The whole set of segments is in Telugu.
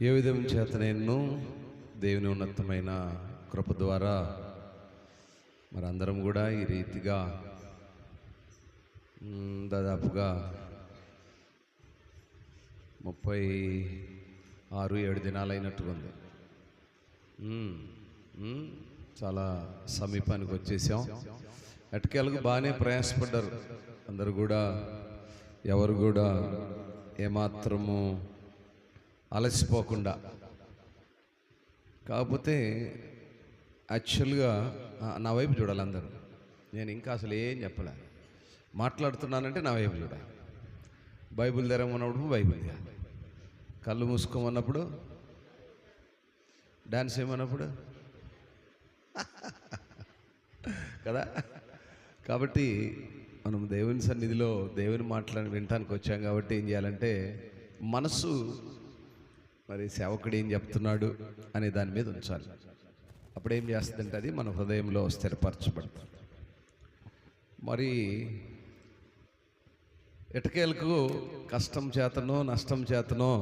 ఏ విధం చేత నేను దేవుని ఉన్నతమైన కృప ద్వారా మరందరం కూడా ఈ రీతిగా దాదాపుగా 36-7 దినాలు అయినట్టుగా ఉంది. చాలా సమీపానికి వచ్చేసాం. ఎట్టకేలకు బాగానే ప్రయాసపడ్డారు అందరు కూడా, ఎవరు కూడా ఏమాత్రము అలసిపోకుండా. కాకపోతే యాక్చువల్గా నా వైపు చూడాలి అందరూ. నేను ఇంకా అసలు ఏం చెప్పలే, మాట్లాడుతున్నానంటే నా వైపు చూడాలి. బైబిల్ తెరమన్నప్పుడు బైబిల్ తీయాలి, కళ్ళు మూసుకోమన్నప్పుడు, డాన్స్ ఏమన్నప్పుడు కదా. కాబట్టి మనం దేవుని సన్నిధిలో దేవుని మాటలను వినటానికి వచ్చాం కాబట్టి ఏం చేయాలంటే మనసు మరి సేవకుడు ఏం చెప్తున్నాడు అనే దాని మీద ఉంచాలి. అప్పుడేం చేస్తుందంటే అది మన హృదయంలో స్థిరపరచబడుతుంది. మరి ఎటకేలకు కష్టం చేతనో నష్టం చేతనో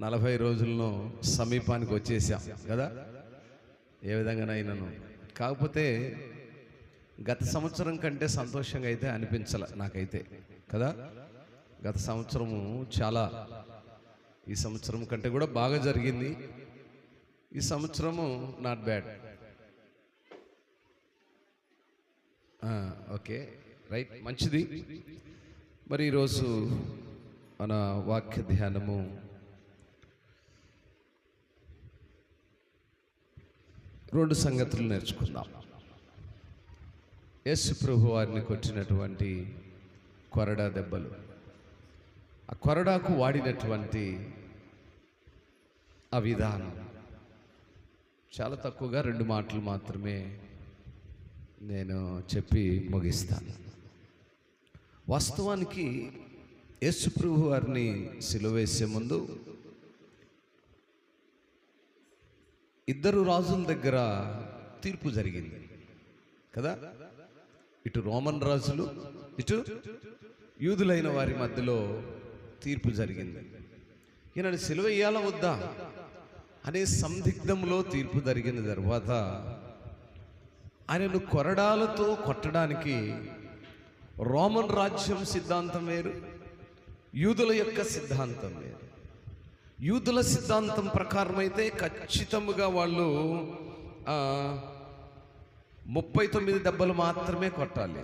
40 రోజులను సమీపానికి వచ్చేసాం కదా, ఏ విధంగానైనాను. కాకపోతే గత సంవత్సరం కంటే సంతోషంగా అయితే అనిపించాల నాకైతే కదా. గత సంవత్సరము చాలా, ఈ సంవత్సరం కంటే కూడా బాగా జరిగింది. ఈ సంవత్సరము నాట్ బ్యాడ్. ఓకే, రైట్, మంచిది. మరి ఈరోజు మన వాక్య ధ్యానము రెండు సంగతులు నేర్చుకుందాం. యేసు ప్రభు వారిని కొట్టినటువంటి కొరడా దెబ్బలు, ఆ కొరడాకు వాడినటువంటి ఆ విధానం. చాలా తక్కువగా 2 మాటలు మాత్రమే నేను చెప్పి ముగిస్తాను. వాస్తవానికి యేసు ప్రభు వారిని సిలువ వేసే ముందు 2 రాజుల దగ్గర తీర్పు జరిగింది కదా. ఇటు రోమన్ రాజులు, ఇటు యూదులైన వారి మధ్యలో తీర్పు జరిగింది. ఈయనని సిలువ వేయాలా వద్దా అనే సందిగ్ధంలో తీర్పు జరిగిన తర్వాత ఆయనను కొరడాలతో కొట్టడానికి రోమన్ రాజ్యం సిద్ధాంతం వేరు, యూదుల యొక్క సిద్ధాంతం వేరు. యూదుల సిద్ధాంతం ప్రకారం అయితే ఖచ్చితంగా వాళ్ళు 39 దెబ్బలు మాత్రమే కొట్టాలి,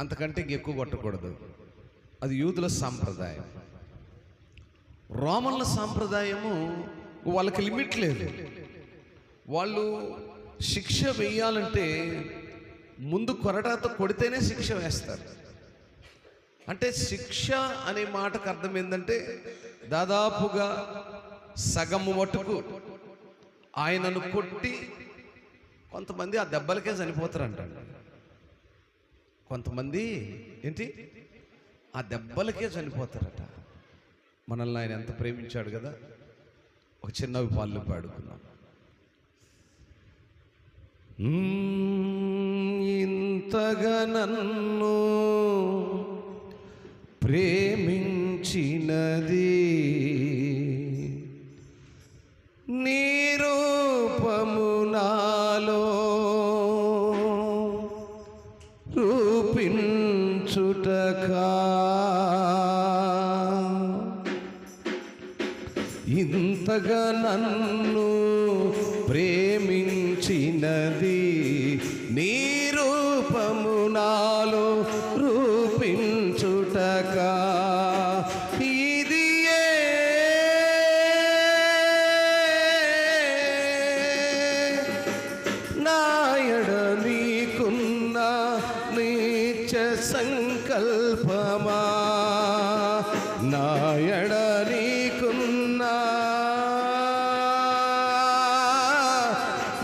అంతకంటే ఎక్కువ కొట్టకూడదు. అది యూదుల సాంప్రదాయం. రోమన్ల సాంప్రదాయము వాళ్ళకి లిమిట్ లేదు. వాళ్ళు శిక్ష వేయాలంటే ముందు కొరడాతో కొడితేనే శిక్ష వేస్తారు. అంటే శిక్ష అనే మాటకు అర్థం ఏంటంటే దాదాపుగా సగము మటుకు ఆయనను కొట్టి, కొంతమంది ఆ దెబ్బలకే చనిపోతారంట. కొంతమంది ఏంటి ఆ దెబ్బలకే చనిపోతారట. మనల్ని ఆయన ఎంత ప్రేమించాడు కదా. ఒక చిన్నవి పాలు పాడుకున్నాం. ఇంతగా నన్ను ప్రేమించినది నీ రూపము నాలో రూపించుటకా, ఇంతగా నన్ను ప్రేమించినది నీ రూపము నాలో రూపించుటకా, ఇదియే నాయడ నీకున్న నిత్య సంకల్పమా, నాయడ నీకున్న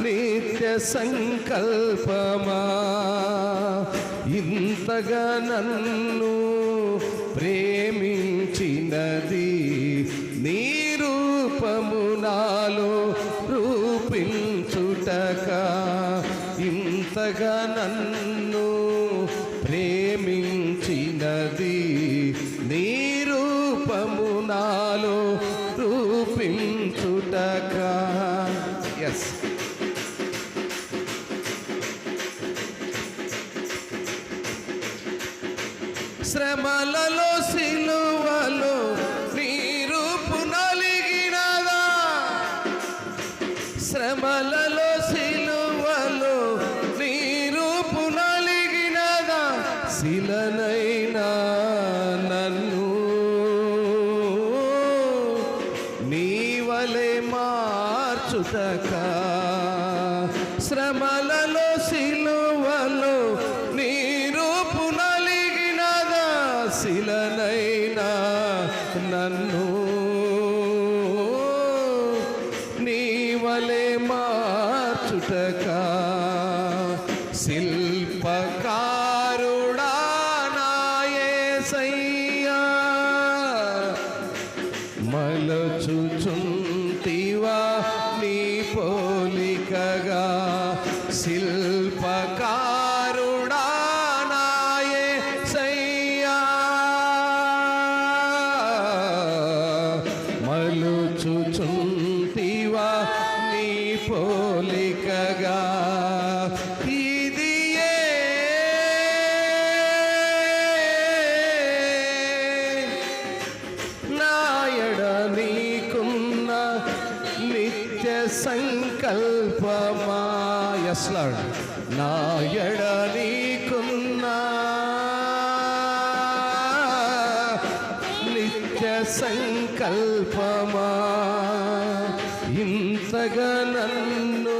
నిత్య సంకల్పమా, ఇంతగా నన్ను ప్రేమించినది నీ రూపము నాలో రూపించుటకా, ఇంతగా నన్ను ప్రేమించినది నీ రూపము నాలో రూపించుటకా, రూపించుటకా. ఎస్, శ్రమలలో సిలువలో నీ రూపు నలిగినదా, శ్రమలలో సిలువలో నీ రూపు నలిగినదా, శిలనైనా నన్ను నీ వలె మార్చుటకా. శ్రమలలో సిలువలో నీ రూపు నలిగినదా, శిలనైనా నన్ను నీ వలె మార్చుటకా. శిల్పకారుడా నా యేసయ్యా, మలచుచుంటివా నీ పోలికగా. శిల్పకారుడా నా యేసయ్యా, మలచుచుంటివా నీ పోలికగా. సంకల్పమా. ఎస్ లార్డ్, నా ఎడ నీకున్నా నిత్య సంకల్పమా. ఇంతగా నన్ను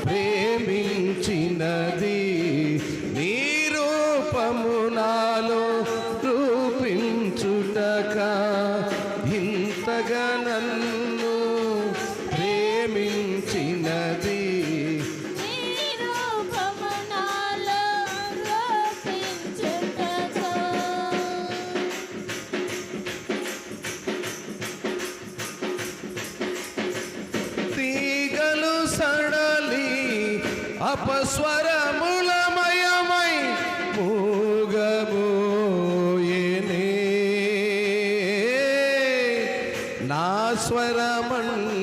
ప్రేమించినది నీ రూపము నాలో రూపించుటకా. ఇంతగా నన్ను ప్రేమించినది తీగలు సడలి అపస్వరములమయమై మూగబోయేనే, నా స్వరమండలము.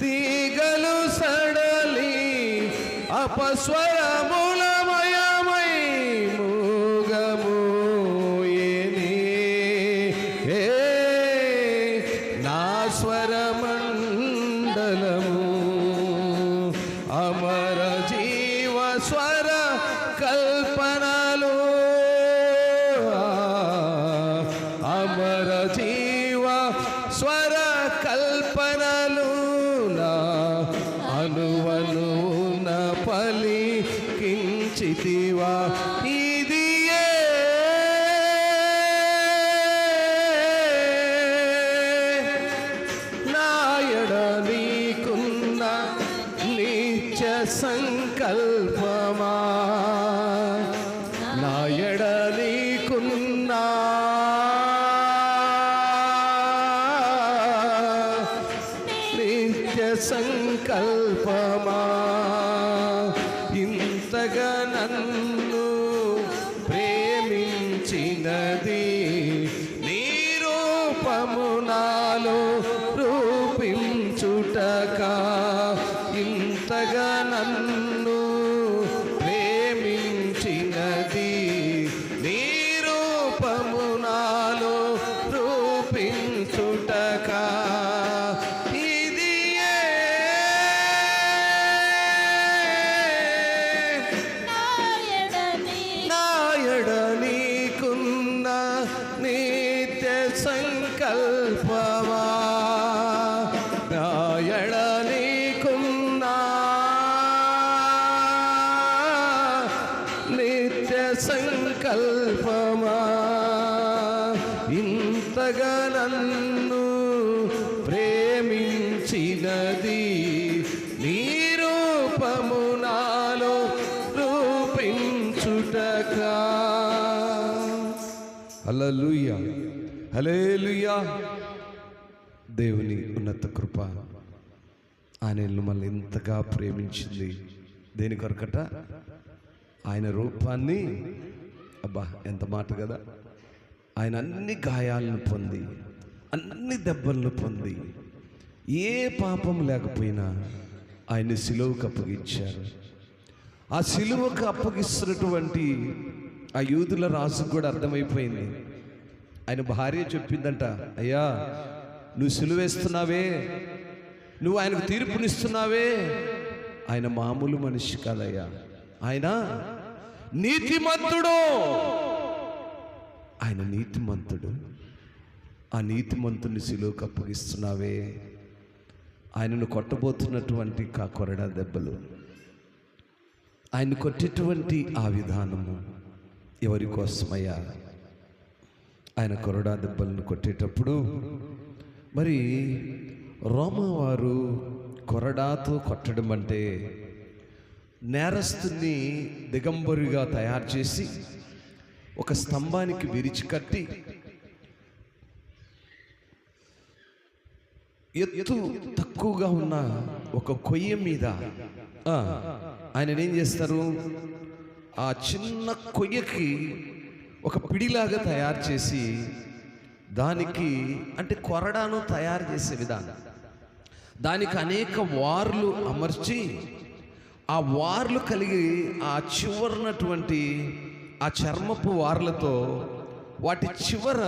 తీగలు సడలి అపస్వరములమయమై మూగబోయేనే, నా స్వరమండలము. అమర జీవ స్వర కల్పనలు, అమర జీవ స్వర కల్పనలు నా అనువనున పలికించితివా. ఇదియే నా ఎడ నీకున్న నిత్య సంకల్పమా. నా ఎడ నీకున్నా నిత్య సంకల్పమా. ఇంతగా నన్ను ప్రేమించినది నీ రూపము నాలో రూపించుటకా. ఇంతగా నన్ను ప్రేమించినది నీ రూపము నాలో రూపించుటకా. నిత్య సంకల్పమా. నా ఎడ నీకున్నా నిత్య సంకల్పమా. ఇంతగా నన్ను ప్రేమించినది నీ రూపము నాలో రూపించుటకా. హల్లెలూయా, హల్లెలూయా. దేవుని ఉన్నత కృప ఆయన మమ్మల్ని ఇంతగా ప్రేమించింది. దేని కొరకట? ఆయన రూపాన్ని, అబ్బా ఎంత మాట కదా, ఆయన అన్ని గాయాలను పొంది, అన్ని దెబ్బలను పొంది, ఏ పాపం లేకపోయినా ఆయన సిలువకు అప్పగించారు. ఆ సిలువకు అప్పగిస్తున్నటువంటి ఆ యూదుల రాజుకు కూడా అర్థమైపోయింది. ఆయన భార్య చెప్పిందంట, అయ్యా నువ్వు సిలువేస్తున్నావే, నువ్వు ఆయనకు తీర్పునిస్తున్నావే, ఆయన మామూలు మనిషి కాదయ్యా, ఆయన నీతిమంతుడు, ఆయన నీతిమంతుడు. ఆ నీతిమంతుని సిలువకు అప్పగిస్తున్నావే, ఆయనను కొట్టబోతున్నటువంటి కొరడా దెబ్బలు, ఆయన కొట్టేటువంటి ఆ విధానము ఎవరి కోసమయ్యా? ఆయన కొరడా దెబ్బలను కొట్టేటప్పుడు మరి రోమవారు కొరడాతో కొట్టడం అంటే నేరస్తుని దిగంబరిగా తయారు చేసి ఒక స్తంభానికి విరిచి కట్టి ఎత్తు తక్కువగా ఉన్న ఒక కొయ్య మీద ఆయన ఏం చేస్తారు, ఆ చిన్న కొయ్యకి ఒక పిడిలాగా తయారు చేసి దానికి అంటే కొరడాను తయారు చేసే విధానం, దానికి అనేక వార్లు అమర్చి ఆ వార్లు కలిగి ఆ చివరనటువంటి ఆ చర్మపు వార్లతో వాటి చివర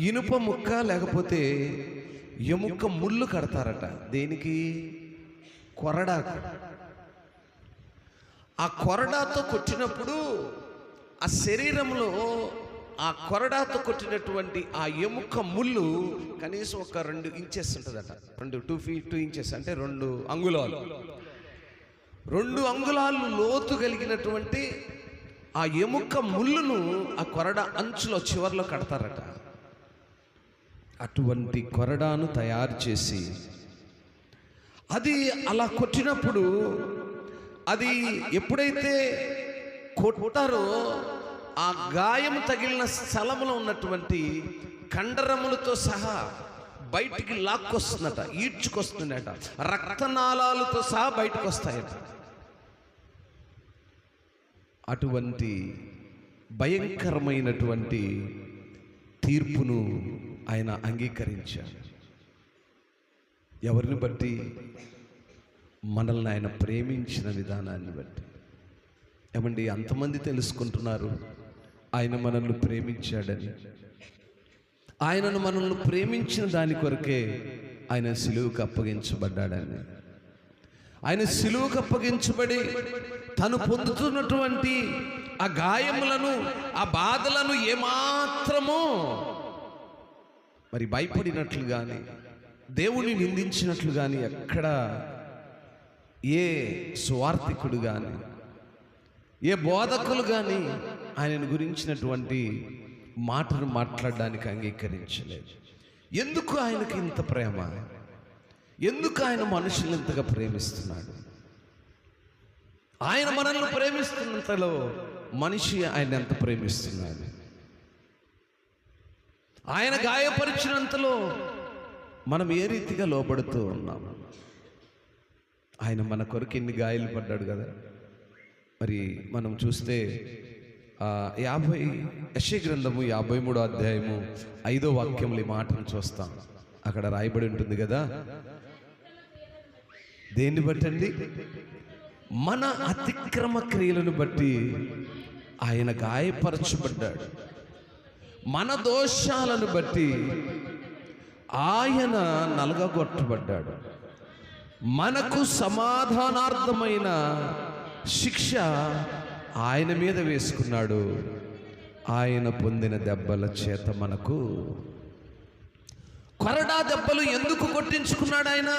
ఇనుప ముక్క లేకపోతే ఎముక ముళ్ళు కడతారట. దేనికి? కొరడాకు. ఆ కొరడాతో కొట్టినప్పుడు ఆ శరీరంలో ఆ కొరడాతో కొట్టినటువంటి ఆ ఎముక ముళ్ళు కనీసం ఒక 2 ఇంచెస్ ఉంటుందట. 2 feet 2 inches అంటే 2 అంగుళాలు. 2 అంగుళాలు లోతు కలిగినటువంటి ఆ ఎముక ముళ్ళును ఆ కొరడా అంచులో చివర్లో కడతారట. అటువంటి కొరడాను తయారు చేసి అది అలా కొట్టినప్పుడు అది ఎప్పుడైతే కొట్టారో ఆ గాయం తగిలిన స్థలములో ఉన్నటువంటి కండరములతో సహా బయటికి లాక్కొస్తుందట, ఈడ్చుకొస్తుందట, రక్తనాళాలతో సహా బయటకు వస్తాయట. అటువంటి భయంకరమైనటువంటి తీర్పును ఆయన అంగీకరించాడు. ఎవరిని బట్టి? మనల్ని ఆయన ప్రేమించిన విధానాన్ని బట్టి. ఏమండి, అంతమంది తెలుసుకుంటున్నారు ఆయన మనల్ని ప్రేమించాడని. ఆయనను మనల్ని ప్రేమించిన దాని కొరకే ఆయన సిలువకు అప్పగించబడ్డాడని. ఆయన సిలువకు అప్పగించబడి తను పొందుతున్నటువంటి ఆ గాయములను, ఆ బాధలను ఏమాత్రమో మరి భయపడినట్లు కానీ, దేవుని నిందించినట్లు కానీ ఎక్కడ ఏ సువార్థికుడు కానీ, ఏ బోధకులు కానీ ఆయనను గురించినటువంటి మాటను మాట్లాడడానికి అంగీకరించలేదు. ఎందుకు ఆయనకి ఇంత ప్రేమ? ఎందుకు ఆయన మనుషులు ఇంతగా ప్రేమిస్తున్నాడు? ఆయన మనల్ని ప్రేమిస్తున్నంతలో మనిషి ఆయన ఎంత ప్రేమిస్తున్నాడు? ఆయన గాయపరిచినంతలో మనం ఏ రీతిగా లోబడుతూ ఉన్నాము? ఆయన మన కొరకు ఎన్ని గాయాలు పడ్డాడు కదా. మరి మనం చూస్తే 50 యెషయా గ్రంథము 53వ అధ్యాయము 5వ వాక్యంలో ఈ మాటను చూస్తాం. అక్కడ రాయబడి ఉంటుంది కదా, దేన్ని బట్టండి? మన అతిక్రమ క్రియలను బట్టి ఆయన గాయపరచబడ్డాడు, మన దోషాలను బట్టి ఆయన నలగగొట్టబడ్డాడు, మనకు సమాధానార్థమైన శిక్ష ఆయన మీద వేసుకున్నాడు, ఆయన పొందిన దెబ్బల చేత మనకు. కొరడా దెబ్బలు ఎందుకు కొట్టించుకున్నాడు ఆయన?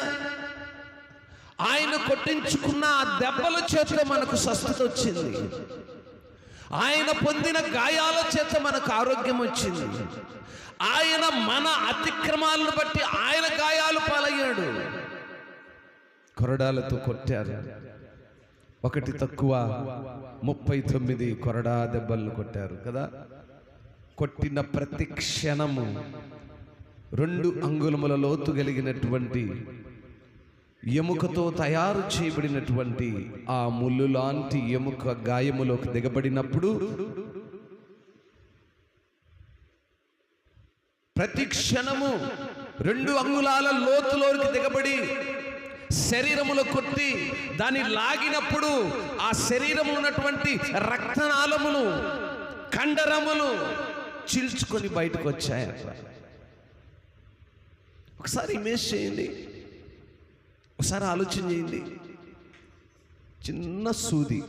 ఆయన కొట్టించుకున్న ఆ దెబ్బల చేత మనకు స్వస్థత వచ్చింది. ఆయన పొందిన గాయాల చేత మనకు ఆరోగ్యం వచ్చింది. ఆయన మన అతిక్రమాలను బట్టి ఆయన గాయాలు పాలయ్యాడు. కొరడాలతో కొట్టారు. ఒకటి తక్కువ 39 కొరడా దెబ్బలను కొట్టారు కదా. కొట్టిన ప్రతి క్షణము 2 అంగుళముల లోతు కలిగినటువంటి ఎముకతో తయారు చేయబడినటువంటి ఆ ముళ్ళు లాంటి ఎముక గాయములోకి దిగబడినప్పుడు ప్రతి క్షణము 2 అంగుళాల లోతులోకి దిగబడి శరీరములో కొట్టి దాన్ని లాగినప్పుడు ఆ శరీరంలో ఉన్నటువంటి రక్తనాళములు, కండరములు చీల్చుకొని బయటకు వచ్చాయట. ఒకసారి ఇమేజ్ చేయండి, ఒకసారి ఆలోచన చేయండి. చిన్న సూది,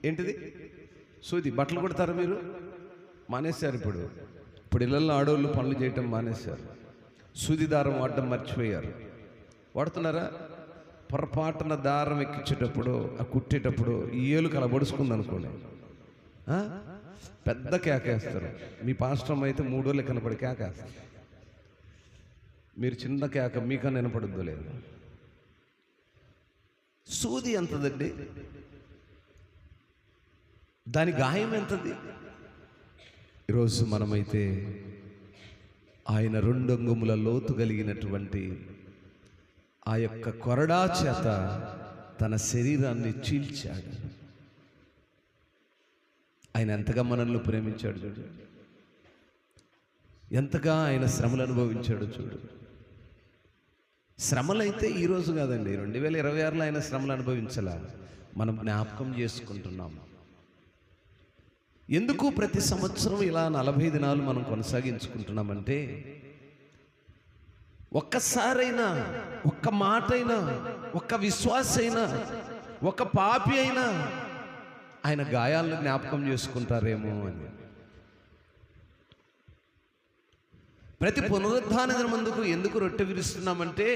ఏంటిది సూది. బట్టలు కుడతారు మీరు? మానేశారు. ఇప్పుడు ఇళ్ళల్లో ఆడవాళ్ళు పనులు చేయటం మానేశారు. సూది దారం వాడటం మర్చిపోయారు. వాడుతున్నారా? పొరపాటున దారం ఎక్కించేటప్పుడు, ఆ కుట్టేటప్పుడు ఈ ఏలు కలబడుచుకుంది అనుకోండి, పెద్ద కేకేస్తారు. మీ పాస్టర్ అయితే 3 రోజులు కనపడి కేకేస్తారు. మీరు చిన్న కేక మీకన్నా వినపడుద్దో లేదు. సూది ఎంతదండి? దాని గాయం ఎంతది? ఈరోజు మనమైతే ఆయన 2 అంగుళముల లోతు కలిగినటువంటి ఆ యొక్క కొరడా చేత తన శరీరాన్ని చీల్చాడు. ఆయన ఎంతగా మనల్ని ప్రేమించాడు చూడు, ఎంతగా ఆయన శ్రమలు అనుభవించాడు చూడు. శ్రమలైతే ఈరోజు కాదండి, 2026లో ఆయన శ్రమలు అనుభవించలా, మనం జ్ఞాపకం చేసుకుంటున్నాము. ఎందుకు ప్రతి సంవత్సరం ఇలా 40 దినాలు మనం కొనసాగించుకుంటున్నామంటే, ఒక్కసారైనా, ఒక్క మాటైనా, ఒక్క విశ్వాసైనా, ఒక పాపి అయినా ఆయన గాయాలను జ్ఞాపకం చేసుకుంటారేమో అని. ప్రతి పునరుద్ధాన దినమందుకు ఎందుకు రొట్టె విరుస్తున్నామంటే,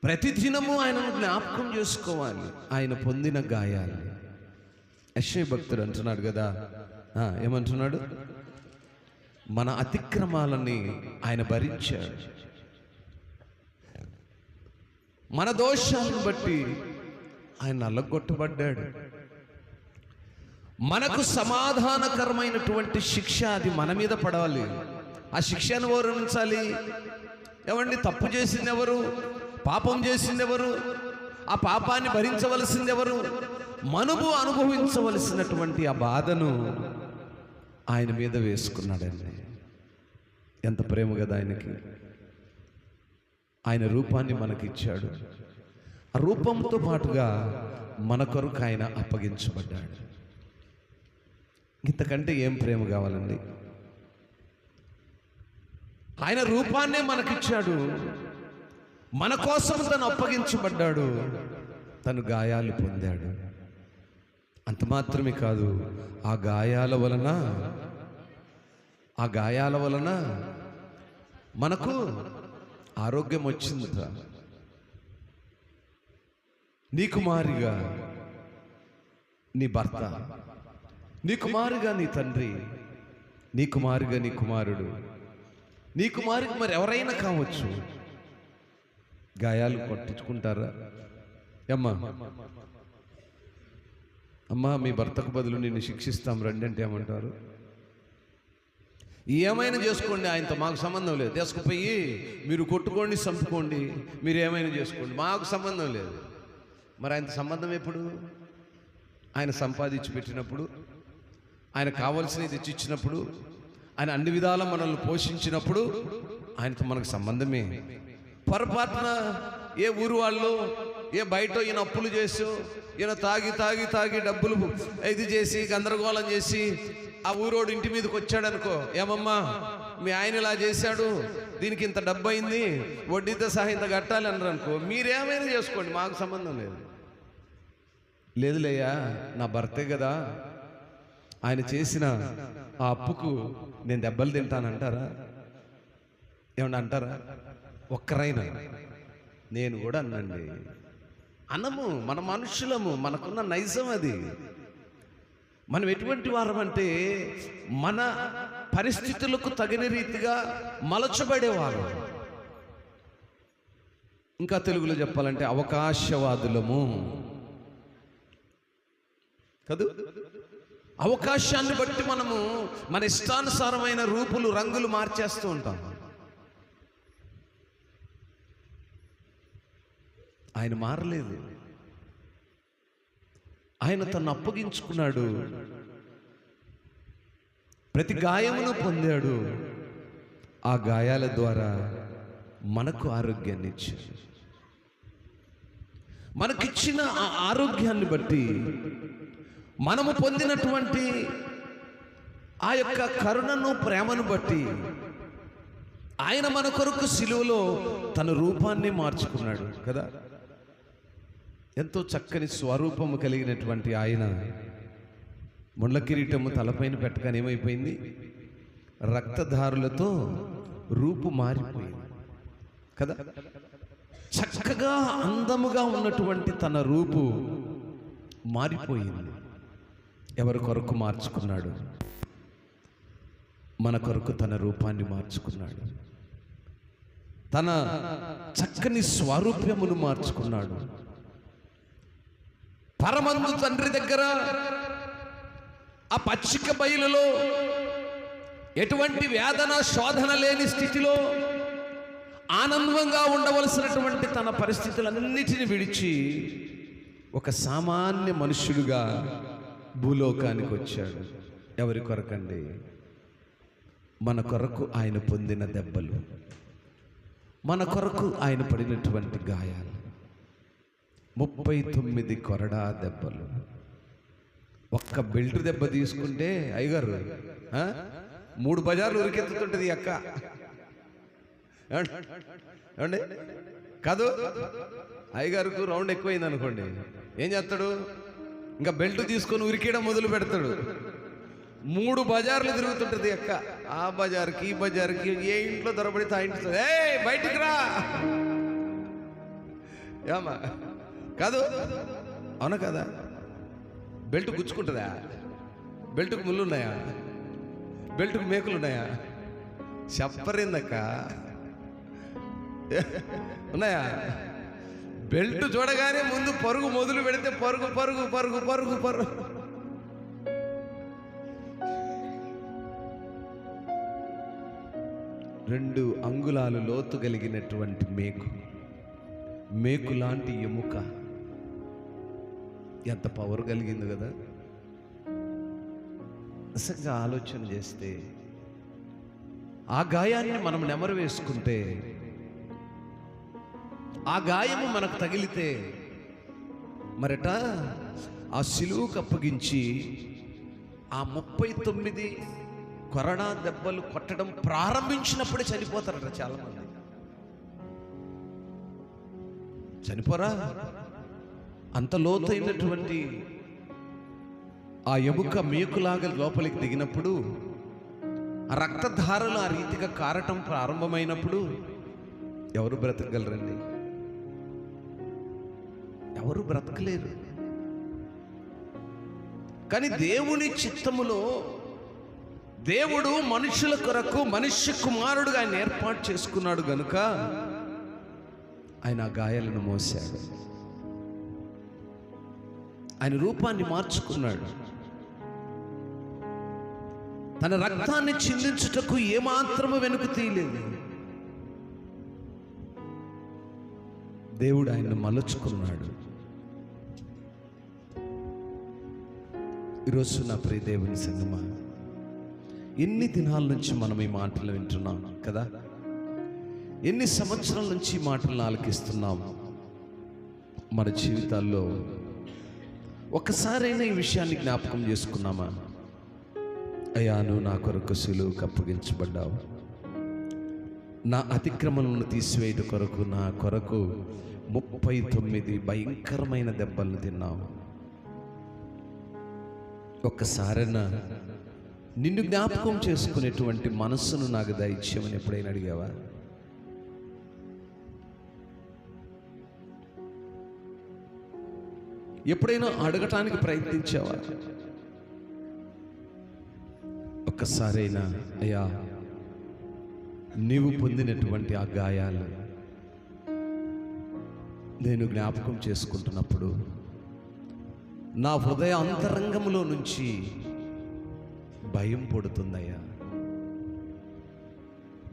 ప్రతి దినము ఆయనను జ్ఞాపకం చేసుకోవాలి, ఆయన పొందిన గాయాలు. యెషయా భక్తుడు అంటున్నాడు కదా, ఏమంటున్నాడు? మన అతిక్రమాలని ఆయన భరించాడు, మన దోషాలను బట్టి ఆయన నల్లగొట్టబడ్డాడు. మనకు సమాధానకరమైనటువంటి శిక్ష అది మన మీద పడాలి. ఆ శిక్షను ఎవరు ఉంచాలి? ఏమండి, తప్పు చేసింది ఎవరు? పాపం చేసింది ఎవరు? ఆ పాపాన్ని భరించవలసింది ఎవరు? మనము అనుభవించవలసినటువంటి ఆ బాధను ఆయన మీద వేసుకున్నాడండి. ఎంత ప్రేమ కదా ఆయనకి. ఆయన రూపాన్ని మనకిచ్చాడు. ఆ రూపంతో పాటుగా మన కొరకు ఆయన అప్పగించబడ్డాడు. ఇంతకంటే ఏం ప్రేమ కావాలండి? ఆయన రూపాన్నే మనకిచ్చాడు, మన కోసం తను అప్పగించబడ్డాడు, తను గాయాలు పొందాడు. అంత మాత్రమే కాదు, ఆ గాయాల వలన మనకు ఆరోగ్యం వచ్చిందట. నీ కుమారిగా నీ భర్త, నీ కుమారుగా నీ తండ్రి, నీ కుమారుగా నీ కుమారుడు, నీ కుమారుకి మరి ఎవరైనా కావచ్చు, గాయాలు కొట్టించుకుంటారా? అమ్మా మీ భర్తకు బదులు నిన్ను శిక్షిస్తాం రండి అంటే ఏమంటారు? ఏమైనా చేసుకోండి, ఆయనతో మాకు సంబంధం లేదు, తీసుకుపోయి మీరు కొట్టుకోండి, చంపుకోండి, మీరు ఏమైనా చేసుకోండి, మాకు సంబంధం లేదు. మరి ఆయనతో సంబంధం ఎప్పుడు? ఆయన సంపాదించి పెట్టినప్పుడు, ఆయన కావలసినది తెచ్చిచ్చినప్పుడు, ఆయన అన్ని విధాలా మనల్ని పోషించినప్పుడు ఆయనతో మనకు సంబంధమే. పొరపాటున ఏ ఊరు వాళ్ళు, ఏ బయట ఈయన అప్పులు చేసి, ఈయన తాగి తాగి తాగి డబ్బులు ఇది చేసి గందరగోళం చేసి ఆ ఊరోడు ఇంటి మీదకి వచ్చాడు అనుకో, ఏమమ్మా మీ ఆయన ఇలా చేశాడు, దీనికి ఇంత డబ్బు అయింది, వడ్డీతో సహా ఇంత కట్టాలి అన్నారు అనుకో, మీరేమైనా చేసుకోండి, మాకు సంబంధం లేదు. లేదులేయ్యా, నా భర్తే కదా, ఆయన చేసిన ఆ అప్పుకు నేను దెబ్బలు తింటానంటారా? ఏమన్నా అంటారా? ఒక్కరైనా? నేను కూడా అన్నండి, అనము. మన మనుషులము, మనకున్న నైజం అది. మనం ఎటువంటి వారం అంటే మన పరిస్థితులకు తగిన రీతిగా మలచబడేవారు. ఇంకా తెలుగులో చెప్పాలంటే అవకాశవాదులము కదూ. అవకాశాన్ని బట్టి మనము మన ఇష్టానుసారమైన రూపులు రంగులు మార్చేస్తూ ఉంటాం. ఆయన మారలేదు, ఆయన తను అప్పగించుకున్నాడు. ప్రతి గాయమును పొందాడు. ఆ గాయాల ద్వారా మనకు ఆరోగ్యాన్ని ఇచ్చాడు. మనకిచ్చిన ఆ ఆరోగ్యాన్ని బట్టి, మనము పొందినటువంటి ఆ యొక్క కరుణను, ప్రేమను బట్టి ఆయన మన కొరకు సిలువలో తన రూపాన్ని మార్చుకున్నాడు కదా. ఎంతో చక్కని స్వరూపము కలిగినటువంటి ఆయన ముండ్ల కిరీటము తలపైన పెట్టగానే ఏమైపోయింది? రక్తధారులతో రూపు మారిపోయింది కదా. చక్కగా అందముగా ఉన్నటువంటి తన రూపు మారిపోయింది. ఎవరి కొరకు మార్చుకున్నాడు? మన కొరకు తన రూపాన్ని మార్చుకున్నాడు. తన చక్కని స్వారూప్యమును మార్చుకున్నాడు. పరమందు తండ్రి దగ్గర ఆ పచ్చిక బయలులో ఎటువంటి వేదన శోధన లేని స్థితిలో ఆనందంగా ఉండవలసినటువంటి తన పరిస్థితులన్నిటిని విడిచి ఒక సామాన్య మనుష్యుడిగా భూలోకానికి వచ్చాడు. ఎవరి కొరకండి? మన కొరకు ఆయన పొందిన దెబ్బలు, మన కొరకు ఆయన పడినటువంటి గాయాలు. 39 కొరడా దెబ్బలు. ఒక్క బెల్ట్ దెబ్బ తీసుకుంటే అయ్యగారు 3 బజార్లు ఉరికెత్తుతుంటది అక్క. ఏమండి కాదు? అయ్యగారికి రౌండ్ ఎక్కువైంది అనుకోండి, ఏం చేస్తాడు? ఇంకా బెల్ట్ తీసుకొని ఉరికేయడం మొదలు పెడతాడు. 3 బజార్లు తిరుగుతుంటది అక్క. ఆ బజార్కి ఈ బజార్కి, ఏ ఇంట్లో దొరబడితే ఆ ఇంట్లో, ఏ బయటికి రా ఏమా కాదు? అవునా కదా? బెల్ట్ గుచ్చుకుంటుందా? బెల్ట్కు ముళ్ళు ఉన్నాయా? బెల్ట్కు మేకులు ఉన్నాయా? చెప్పరిందక్క ఉన్నాయా? బెల్ట్ చూడగానే ముందు పరుగు మొదలు పెడితే పరుగు పరుగు పరుగు పరుగు పరుగు. రెండు అంగుళాలు లోతు కలిగినటువంటి మేకు లాంటి ఎముక ఎంత పవర్ కలిగింది కదా. నిజంగా ఆలోచన చేస్తే ఆ గాయాన్ని మనం నెమరు వేసుకుంటే, ఆ గాయము మనకు తగిలితే మరట ఆ సిలువకు అప్పగించి ఆ 39 కొరడా దెబ్బలు కొట్టడం ప్రారంభించినప్పుడే చనిపోతారట చాలామంది. చనిపోరా? అంత లోతైనటువంటి ఆ ఎముక మేకులాగా లోపలికి దిగినప్పుడు, ఆ రక్తధారలు ఆ రీతిగా కారటం ప్రారంభమైనప్పుడు ఎవరు బ్రతకగలరండి? ఎవరు బ్రతకలేరు. కానీ దేవుని చిత్తములో దేవుడు మనుషుల కొరకు మనుష్య కుమారుడుగా ఆయన ఏర్పాటు చేసుకున్నాడు గనుక ఆయన ఆ గాయాలను మోసాడు. ఆయన రూపాన్ని మార్చుకున్నాడు. తన రక్తాన్ని చిందించుటకు ఏమాత్రము వెనుక తీయలేదు. దేవుడు ఆయన్ని మలుచుకున్నాడు. ఈరోజు నా ప్రియ దేవుని సంగమా, ఎన్ని దినాల నుంచి మనం ఈ మాటలు వింటున్నాం కదా. ఎన్ని సంవత్సరాల నుంచి ఈ మాటలను ఆలకిస్తున్నాం. మన జీవితాల్లో ఒక్కసారైనా ఈ విషయాన్ని జ్ఞాపకం చేసుకున్నామా? అయ్యా, నువ్వు నా కొరకు సిలువకు అప్పగించబడ్డావు. నా అతిక్రమలను తీసివేయట కొరకు నా కొరకు 39 భయంకరమైన దెబ్బలను తిన్నావు. ఒక్కసారైనా నిన్ను జ్ఞాపకం చేసుకునేటువంటి మనస్సును నాకు దయచేయమని ఎప్పుడైనా అడిగావా? ఎప్పుడైనా అడగటానికి ప్రయత్నించావా? ఒక్కసారైనా అయ్యా, నీవు పొందినటువంటి ఆ గాయాలు నేను జ్ఞాపకం చేసుకుంటున్నప్పుడు నా హృదయ అంతరంగంలో నుంచి భయం పుడుతుందయ్యా.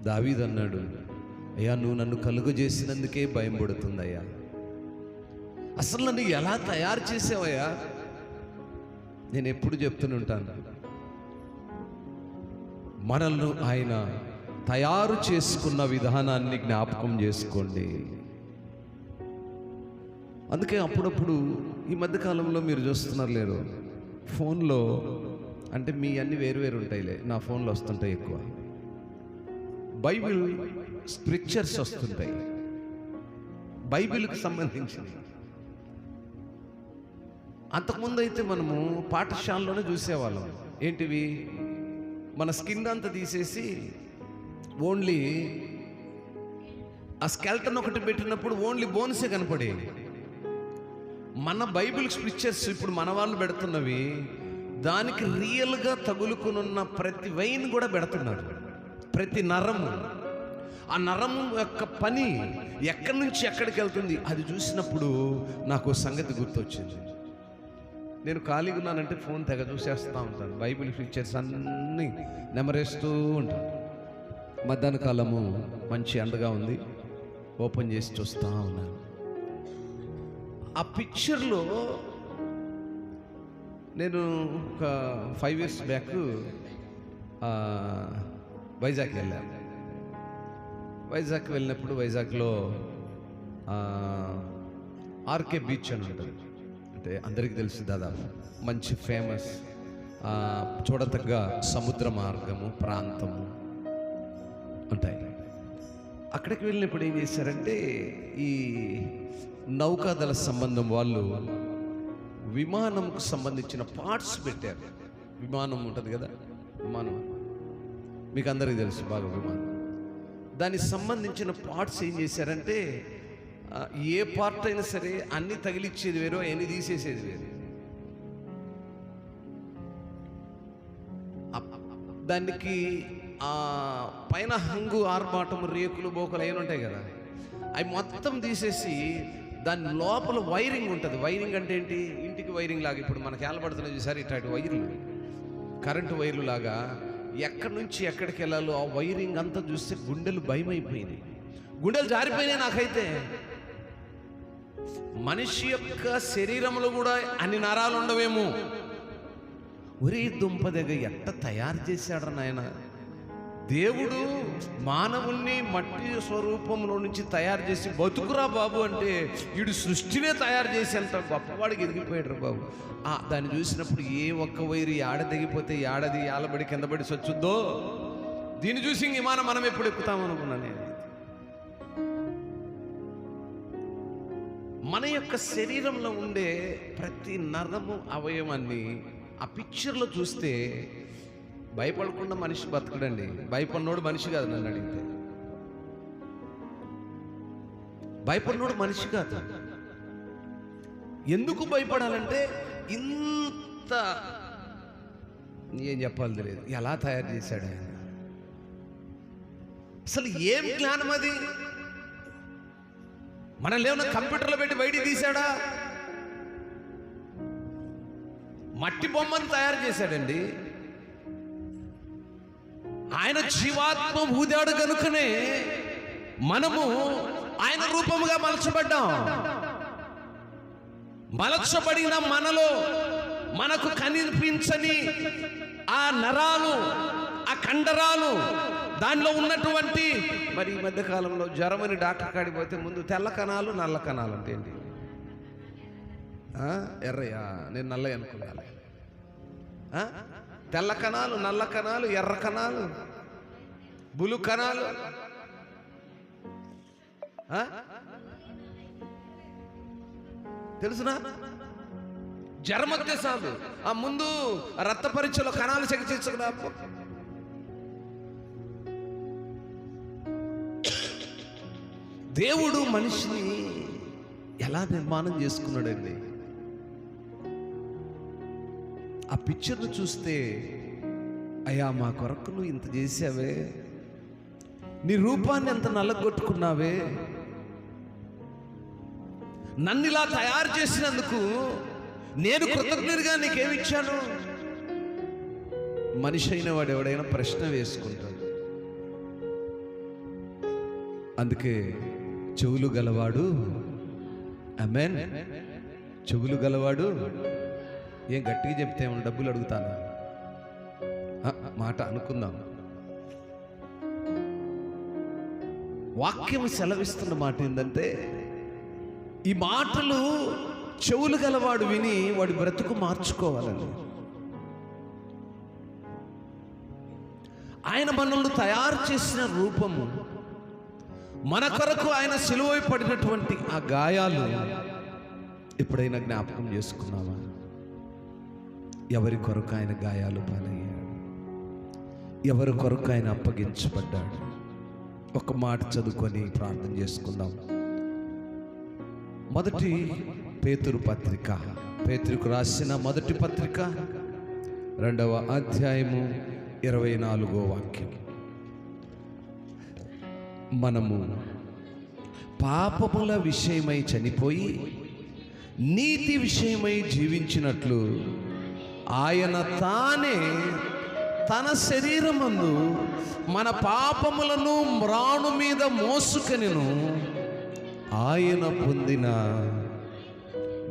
దావీదు అన్నాడు, అయ్యా, నువ్వు నన్ను కలుగజేసినందుకే భయం పుడుతుందయ్యా. అసలు నన్ను ఎలా తయారు చేసావయ్యా? నేను ఎప్పుడు చెప్తూనే ఉంటాను, మనల్ని ఆయన తయారు చేసుకున్న విధానాన్ని జ్ఞాపకం చేసుకోండి. అందుకే అప్పుడప్పుడు ఈ మధ్యకాలంలో మీరు చూస్తున్నారు లేరు, ఫోన్లో అంటే మీ అన్ని వేరు ఉంటాయిలే, నా ఫోన్లో వస్తుంటాయి ఎక్కువ బైబిల్ స్క్రిప్చర్స్ వస్తుంటాయి, బైబిల్కి సంబంధించినవి. అంతకుముందు అయితే మనము పాఠశాలలోనే చూసేవాళ్ళం. ఏంటివి? మన స్కిన్ అంతా తీసేసి ఓన్లీ ఆ స్కెల్టన్ ఒకటి పెట్టినప్పుడు ఓన్లీ బోన్సే కనపడేవి. మన బైబిల్ స్క్రిప్చర్స్ ఇప్పుడు మన వాళ్ళు పెడుతున్నవి దానికి రియల్గా తగులుకునున్న ప్రతి వైన్ కూడా పెడుతున్నారు, ప్రతి నరము. ఆ నరము యొక్క పని ఎక్కడి నుంచి ఎక్కడికి వెళ్తుంది అది చూసినప్పుడు నాకు సంగతి గుర్తొచ్చింది. నేను ఖాళీగా ఉన్నానంటే ఫోన్ తెగ చూసేస్తూ ఉంటాను, బైబిల్ ఫీచర్స్ అన్నీ నెమరేస్తూ ఉంటాను. మధ్యాహ్న కాలము మంచి ఎండగా ఉంది, ఓపెన్ చేసి చూస్తూ ఉన్నాను. ఆ పిక్చర్లో నేను ఒక 5 years బ్యాక్ వైజాగ్ వెళ్ళాను. వైజాగ్ వెళ్ళినప్పుడు వైజాగ్లో ఆర్కే బీచ్ అని ఉంటుంది, అంటే అందరికీ తెలుసు దాదాపు, మంచి ఫేమస్ చూడతగ్గ సముద్ర మార్గము ప్రాంతము ఉంటాయి. అక్కడికి వెళ్ళినప్పుడు ఏం చేశారంటే ఈ నౌకాదళ సంబంధం వాళ్ళు విమానంకు సంబంధించిన పార్ట్స్ పెట్టారు. విమానం ఉంటుంది కదా, విమానం మీకు అందరికీ తెలుసు బాగా, విమానం దానికి సంబంధించిన పార్ట్స్ ఏం చేశారంటే ఏ పార్ట్ అయినా సరే అన్ని తగిలిచ్చేది వేరు, అన్ని తీసేసేది వేరు. దానికి ఆ పైన హంగు ఆర్బాటం రేకులు బోకలు ఏమి ఉంటాయి కదా, అవి మొత్తం తీసేసి దాని లోపల వైరింగ్ ఉంటుంది. వైరింగ్ అంటే ఏంటి? ఇంటికి వైరింగ్ లాగా ఇప్పుడు మనకి ఏలబడుతున్నది చూసారు, ఇట్లాంటి వైర్లు, కరెంటు వైర్లు లాగా ఎక్కడి నుంచి ఎక్కడికి వెళ్ళాలో ఆ వైరింగ్ అంతా చూస్తే గుండెలు భయమైపోయినాయి, గుండెలు జారిపోయినాయి. నాకైతే మనిషి యొక్క శరీరంలో కూడా అన్ని నరాలు ఉండవేమో. ఒరే దుంపదగ ఎట్ట తయారు చేశాడు నాయన దేవుడు, మానవుల్ని మట్టి స్వరూపంలో నుంచి తయారు చేసి బతుకురా బాబు అంటే వీడు సృష్టినే తయారు చేసేంత గొప్పవాడికి ఎదిగిపోయాడు బాబు. దాన్ని చూసినప్పుడు ఏ ఒక్క వైరు ఆడ తెగిపోతే ఆడది ఆలబడి కింద పడి సొచ్చుద్దో, దీన్ని చూసి విమానం మనం ఎప్పుడు ఎక్కుతామనుకున్నాను నేను. మన యొక్క శరీరంలో ఉండే ప్రతి నరము అవయవాన్ని ఆ పిక్చర్లో చూస్తే భయపడకుండా మనిషి బతకడండి. భయపడినోడు మనిషి కాదు, నన్ను అడిగితే భయపడినోడు మనిషి కాదు. ఎందుకు భయపడాలంటే ఇంత ఏం చెప్పాలి తెలియదు, ఎలా తయారు చేశాడు ఆయన, అసలు ఏం జ్ఞానం అది. మనల్ని ఏమన్నా కంప్యూటర్లో పెట్టి బయటికి తీశాడా? మట్టి బొమ్మను తయారు చేశాడండి ఆయన. జీవాత్మ ఊదాడు కనుకనే మనము ఆయన రూపముగా మలచబడ్డాం. మలచబడిన మనలో మనకు కనిపించని ఆ నరాలు, ఆ కండరాలు, దానిలో ఉన్నటువంటి మరి ఈ మధ్యకాలంలో జ్వరమని డాక్టర్ కాడికి పోతే ముందు తెల్ల కణాలు నల్ల కణాలు అంటే ఏంటి? ఎర్రయ్యా, నేను నల్లగా అనుకున్నాను. తెల్ల కణాలు, నల్ల కణాలు, ఎర్ర కణాలు, బులు కణాలు, తెలుసునా? జ్వరం వస్తే చాలు ఆ ముందు రక్త పరీక్షలో కణాలు చెక్ చేసుకురా. దేవుడు మనిషిని ఎలా నిర్మాణం చేసుకున్నాడండి. ఆ పిక్చర్ను చూస్తే అయ్యా మా కొరకు నువ్వు ఇంత చేసావే, నీ రూపాన్ని ఎంత నల్లగొట్టుకున్నావే, నన్ను ఇలా తయారు చేసినందుకు నేను కృతజ్ఞుడిగా నీకేమిచ్చాను. మనిషి అయిన వాడు ఎవడైనా ప్రశ్న వేసుకుంటాడు. అందుకే చెవులు గలవాడు, ఆమేన్, చెవులు గలవాడు. ఏం గట్టిగా చెప్తే ఏమన్నా డబ్బులు అడుగుతానా? మాట అనుకుందాం. వాక్యం సెలవిస్తున్న మాట ఏంటంటే, ఈ మాటలు చెవులు గలవాడు విని వాడి బ్రతుకు మార్చుకోవాలని. ఆయన మనల్ని తయారు చేసిన రూపము, మన కొరకు ఆయన సిలువై పడినటువంటి ఆ గాయాలు ఎప్పుడైనా జ్ఞాపకం చేసుకున్నావా? ఎవరి కొరకు ఆయన గాయాలు పాలయ్యాడు, ఎవరి కొరకు ఆయన అప్పగించబడ్డాడు? ఒక మాట చదువుకొని ప్రార్థన చేసుకుందాం. మొదటి పేతురు పత్రిక, పేతురుకు రాసిన మొదటి పత్రిక 2వ అధ్యాయము 24వ వాక్యం. మనము పాపముల విషయమై చనిపోయి నీతి విషయమై జీవించినట్లు ఆయన తానే తన శరీరమందు మన పాపములను మ్రాణు మీద మోసుకొనెను. ఆయన పొందిన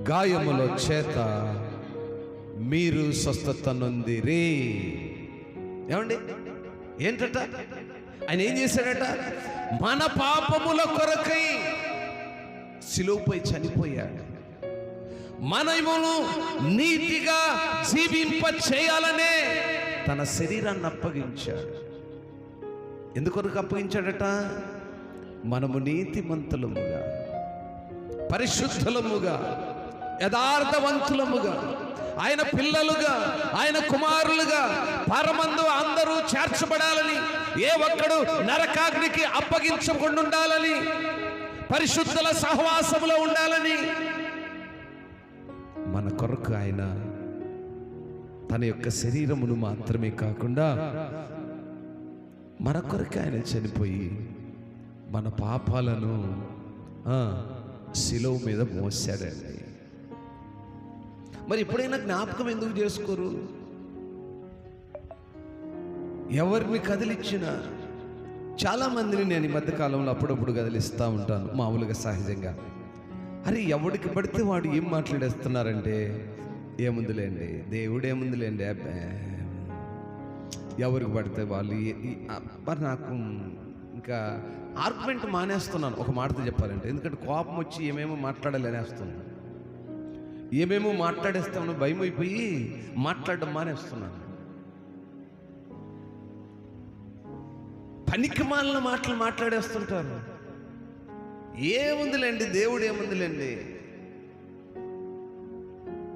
గాయముల చేత మీరు స్వస్థత నొందిరి. ఏమండి, ఏంటట? ఆయన ఏం చేశాడట? మన పాపముల కొరకై సిలువపై చనిపోయాడు. మనమును నీతిగా జీవింప చేయాలనే తన శరీరాన్ని అప్పగించాడు. ఎందుకొరకు అప్పగించాడట? మనము నీతిమంతులముగా, పరిశుద్ధులముగా, యథార్థవంతులముగా, ఆయన పిల్లలుగా, ఆయన కుమారులుగా పరమందు అందరూ చేర్చబడాలని, ఏ ఒక్కడు నరకాగ్నికి అప్పగించకుండా ఉండాలని, పరిశుద్ధుల సహవాసములో ఉండాలని మన కొరకు ఆయన తన యొక్క శరీరమును మాత్రమే కాకుండా మన కొరకు ఆయన చనిపోయి మన పాపాలను శిలువ మీద మోసాడండి. మరి ఎప్పుడైనా జ్ఞాపకం ఎందుకు చేసుకోరు? ఎవరిని కదిలిచ్చినా, చాలామందిని నేను ఈ మధ్యకాలంలో అప్పుడప్పుడు కదిలిస్తూ ఉంటాను, మామూలుగా సహజంగా. అరే, ఎవడికి పడితే వాడు ఏం మాట్లాడేస్తున్నారంటే, ఏముందిలేండి దేవుడు, ఏముందిలేండి ఎవరికి పడితే వాళ్ళు. మరి నాకు ఇంకా ఆర్గ్యుమెంట్ మానేస్తున్నాను, ఒక మాటతో చెప్పాలంటే. ఎందుకంటే కోపం వచ్చి ఏమేమో మాట్లాడాలనేస్తున్నాను, ఏమేమో మాట్లాడేస్తామని భయం అయిపోయి మాట్లాడడం మానేస్తున్నాను. పనికి మాలిన మాటలు మాట్లాడేస్తుంటారు. ఏముందిలేండి దేవుడు, ఏముందిలేండి.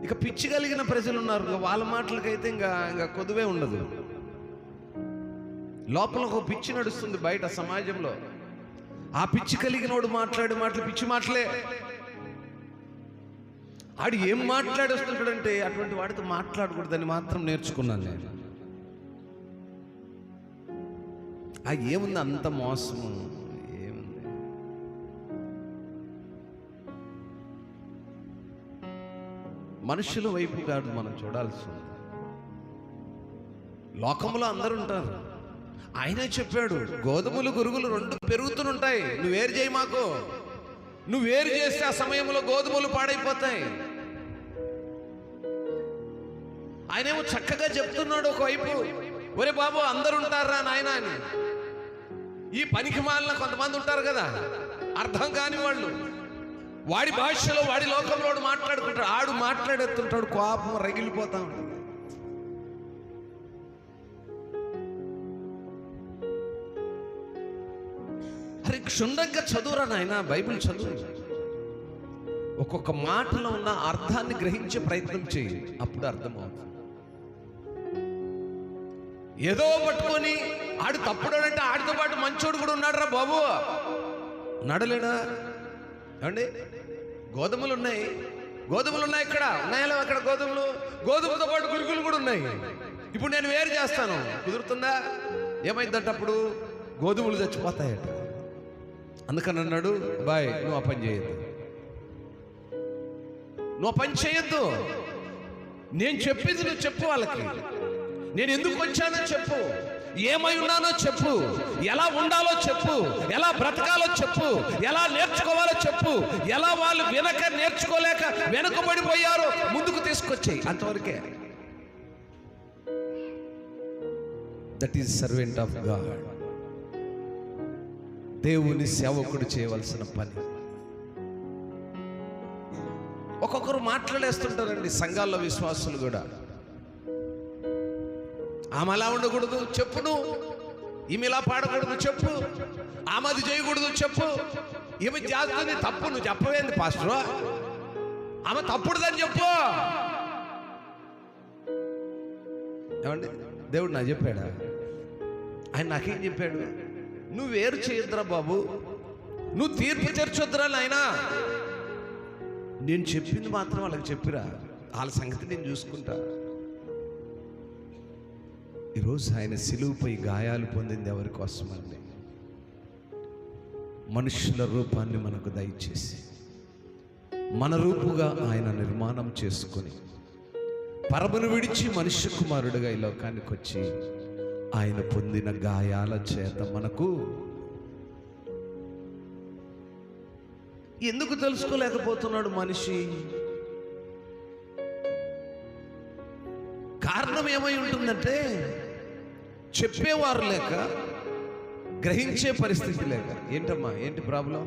ఇక పిచ్చి కలిగిన ప్రజలు ఉన్నారు, వాళ్ళ మాటలకైతే ఇంకా కొదువే ఉండదు. లోపల ఒక పిచ్చి నడుస్తుంది బయట సమాజంలో. ఆ పిచ్చి కలిగినోడు మాట్లాడే మాటలు పిచ్చి మాటలే. ఆడు ఏం మాట్లాడేస్తుంటాడంటే అటువంటి వాడితో మాట్లాడకూడదని మాత్రం నేర్చుకున్నాను నేను. ఏముంది అంత మోసము, ఏముంది? మనుషుల వైపు కాదు మనం చూడాల్సి ఉంది. లోకంలో అందరూ ఉంటారు. ఆయనే చెప్పాడు, గోధుమలు గురుగులు రెండు పెరుగుతుంటాయి, నువ్వేరు చేయి మాకు. నువ్వేరు చేస్తే ఆ సమయంలో గోధుమలు పాడైపోతాయి. ఆయనేమో చక్కగా చెప్తున్నాడు ఒకవైపు, ఒరే బాబు అందరు ఉంటారా నాయన అని. ఈ పనికి మాలిన కొంతమంది ఉంటారు కదా, అర్థం కాని వాళ్ళు, వాడి భాషలో వాడి లోకంలో మాట్లాడుకుంటాడు. ఆడు మాట్లాడేస్తుంటాడు, కోపం రగిలిపోతా ఉంటాడు. అరే క్షుణ్ణంగా చదువురా నాయన, బైబిల్ చదువు. ఒక్కొక్క మాటలో ఉన్న అర్థాన్ని గ్రహించే ప్రయత్నం చేయి, అప్పుడు అర్థమవుతుంది. ఏదో పట్టుకొని ఆడు తప్పుడోడంటే ఆడితో పాటు మంచోడు కూడా ఉన్నాడు రా బాబు, నడలేడా? ఏమండి, గోధుమలు ఉన్నాయి ఇక్కడ, ఉన్నాయా అక్కడ గోధుమలు? గోధుమతో పాటు గురుగులు కూడా ఉన్నాయి. ఇప్పుడు నేను వేరు చేస్తాను, కుదురుతుందా? ఏమైందంటే అప్పుడు గోధుమలు చచ్చిపోతాయట. అందుకని అన్నాడు, బాయ్ నువ్వు ఆ పని చేయొద్దు, నువ్వు పని చేయొద్దు. నేను చెప్పింది నువ్వు చెప్పు వాళ్ళకి. నేను ఎందుకు వచ్చానో చెప్పు, ఏమై ఉన్నానో చెప్పు, ఎలా ఉండాలో చెప్పు, ఎలా బ్రతకాలో చెప్పు, ఎలా నేర్చుకోవాలో చెప్పు. ఎలా వాళ్ళు నేర్చుకోలేక వెనుకబడిపోయారో ముందుకు తీసుకొచ్చాయి, అంతవరకే. That is servant of God. దేవుని సేవకుడు చేయవలసిన పని. ఒక్కొక్కరు మాట్లాడేస్తుంటారండి సంఘాల్లో విశ్వాసులు కూడా. ఆమె అలా ఉండకూడదు చెప్పు, నువ్వు ఈమె ఇలా పాడకూడదు చెప్పు, ఆమె అది చేయకూడదు చెప్పు, ఈమె చేస్తుంది తప్పు నువ్వు చెప్పవేంది పాస్టర్, ఆమె తప్పుడుదని చెప్పు. ఏమండి, దేవుడు నాకు చెప్పాడా? ఆయన నాకేం చెప్పాడు? నువ్వు వేరు చేయొద్దురా బాబు, నువ్వు తీర్పు తెరచొద్దురా నాయనా, నేను చెప్పింది మాత్రం వాళ్ళకి చెప్పిరా, వాళ్ళ సంగతి నేను చూసుకుంటా. ఈరోజు ఆయన సిలువుపై గాయాలు పొందింది ఎవరి కోసమండి? మనుషుల రూపాన్ని మనకు దయచేసి మన రూపుగా ఆయన నిర్మాణం చేసుకొని పరమును విడిచి మనుష్య కుమారుడిగా ఈ లోకానికి వచ్చి ఆయన పొందిన గాయాల చేత మనకు ఎందుకు తెలుసుకోలేకపోతున్నాడు మనిషి? కారణం ఏమై ఉంటుందంటే చెప్పేవారు లేక, గ్రహించే పరిస్థితి లేక. ఏంటమ్మా, ఏంటి ప్రాబ్లం?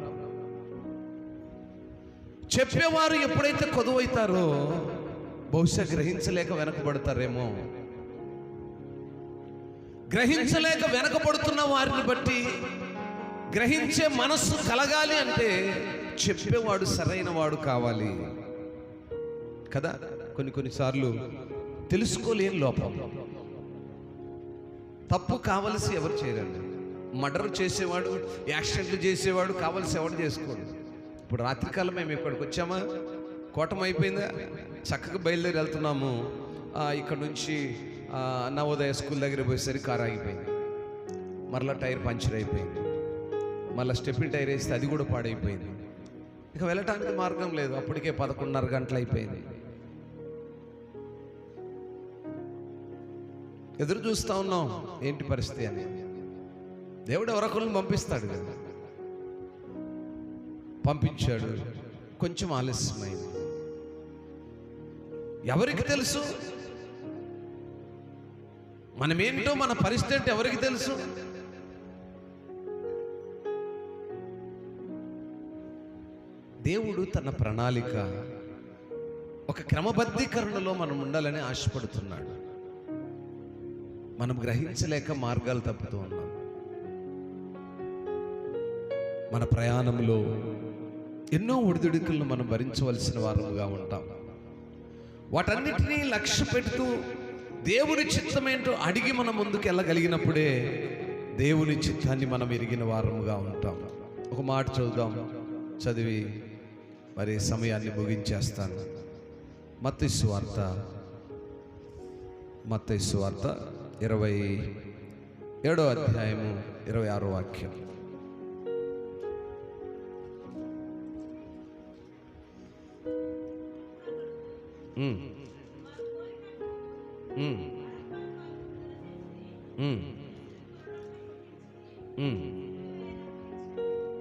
చెప్పేవారు ఎప్పుడైతే కొదువైతారో బహుశా గ్రహించలేక వెనకబడతారేమో. గ్రహించలేక వెనకబడుతున్న వారిని బట్టి గ్రహించే మనస్సు కలగాలి అంటే చెప్పేవాడు సరైన వాడు కావాలి కదా. కొన్నిసార్లు తెలుసుకోలేని లోపం. తప్పు కావలసి ఎవరు చేయరండి. మర్డర్ చేసేవాడు, యాక్సిడెంట్లు చేసేవాడు కావలసి ఎవరు చేసుకోడు. ఇప్పుడు రాత్రికాలం మేము ఇక్కడికి వచ్చామా, కోటం అయిపోయిందా, చక్కగా బయలుదేరి వెళ్తున్నాము. ఇక్కడ నుంచి నవోదయ స్కూల్ దగ్గర పోయేసరికి కారు ఆగిపోయింది, మరలా టైర్ పంచర్ అయిపోయింది, మళ్ళీ స్టెప్పింగ్ టైర్ వేస్తే అది కూడా పాడైపోయింది. ఇక వెళ్ళటానికి మార్గం లేదు. అప్పటికే 11:30 గంటలు అయిపోయింది. ఎదురు చూస్తూ ఉన్నాం ఏంటి పరిస్థితి అని. దేవుడు ఎవరొకరిని పంపిస్తాడు కదా, పంపించాడు. కొంచెం ఆలస్యమైంది. ఎవరికి తెలుసు మనమేంటో, మన పరిస్థితి ఎవరికి తెలుసు? దేవుడు తన ప్రణాళిక ఒక క్రమబద్ధీకరణలో మనం ఉండాలని ఆశపడుతున్నాడు. మనం గ్రహించలేక మార్గాలు తప్పుతూ ఉన్నాం. మన ప్రయాణంలో ఎన్నో ఒడిదుడుకులను మనం భరించవలసిన వారముగా ఉంటాం. వాటన్నిటినీ లక్ష్య పెడుతూ దేవుని చిత్తమేంటో అడిగి మనం ముందుకు వెళ్ళగలిగినప్పుడే దేవుని చిత్తాన్ని మనం ఎరిగిన వారముగా ఉంటాం. ఒక మాట చదువుదాం, చదివి మరి సమయాన్ని ముగించేస్తాను. మత్తయి సువార్త 27వ అధ్యాయము 26వ వాక్యం.